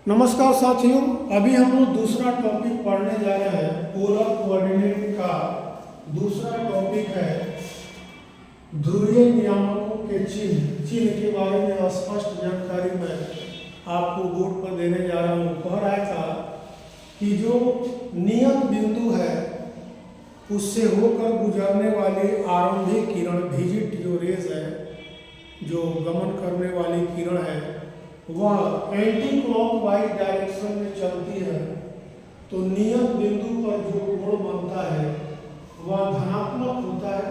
नमस्कार साथियों, अभी हम लोग दूसरा टॉपिक पढ़ने जा रहे हैं। पोलर कोऑर्डिनेट का दूसरा टॉपिक है ध्रुवीय नियामकों के चिन्ह। चिन्ह के बारे में स्पष्ट जानकारी मैं आपको बोर्ड पर देने जा रहा हूँ। कह रहा था कि जो नियत बिंदु है उससे होकर गुजरने वाली आरंभिक किरण विजिट जो रेज है, जो गमन करने वाली किरण है, वह एंटी क्लॉकवाइज डायरेक्शन में चलती है। तो नियत बिंदु पर जो कोण बनता है वह धनात्मक होता है,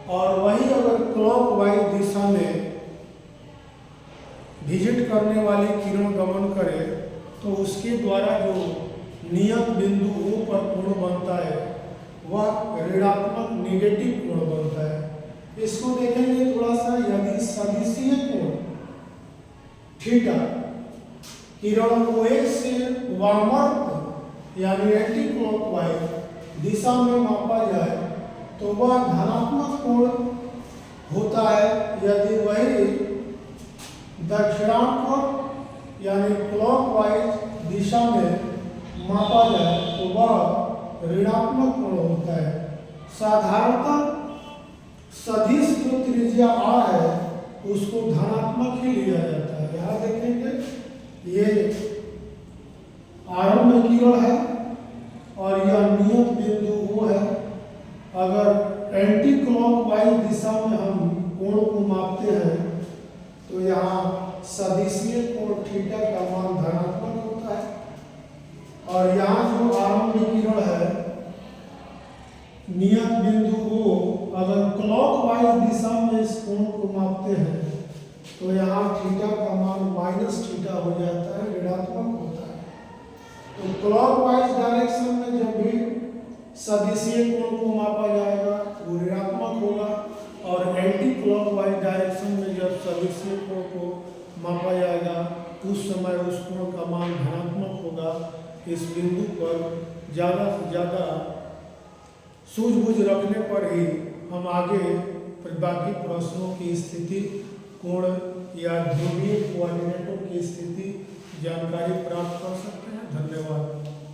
और वही अगर क्लॉकवाइज दिशा में विजिट करने वाली किरण गमन करे तो उसके द्वारा जो नियत बिंदु O पर कोण बनता है वह ऋणात्मक नेगेटिव कोण बनता है। इसको देखेंगे थोड़ा सा। यदि सदिशीय कोण थीटा किरण OA से वामावर्त यानी एंटी क्लॉकवाइज दिशा में मापा जाए तो वह धनात्मक कोण होता है। यदि वही दक्षिणावर्त यानी क्लॉकवाइज दिशा में मापा जाए तो वह ऋणात्मक कोण होता है। साधारणतः सदिश जो त्रिज्या R है उसको धनात्मक ही लिया जाता है। यहाँ देखेंगे ये आरंभ किरण है और यह नियत बिंदु O है। अगर एंटी क्लॉकवाइज दिशा में हम कोण को मापते हैं तो यहाँ सदिशीय कोण थीटा का मान धनात्मक होता है, और यहाँ जो आरंभ किरण है नियत बिंदु O, अगर क्लॉकवाइज दिशा में इस कोण को मापते हैं तो यहाँ थीटा का मान माइनस थीटा हो जाता है, ऋणात्मक होता है। तो क्लॉकवाइज डायरेक्शन में जब भी सदिशीय कोण को मापा जाएगा वो ऋणात्मक होगा, और एंटी क्लॉकवाइज डायरेक्शन में जब सदिशीय कोण को मापा जाएगा उस समय उस कोण का मान धनात्मक होगा। इस बिंदु पर ज़्यादा से ज़्यादा सूझबूझ रखने पर ही हम आगे बाकी प्रश्नों की स्थिति, कोण या ध्रुवीय कोऑर्डिनेटों की स्थिति जानकारी प्राप्त कर सकते हैं। धन्यवाद।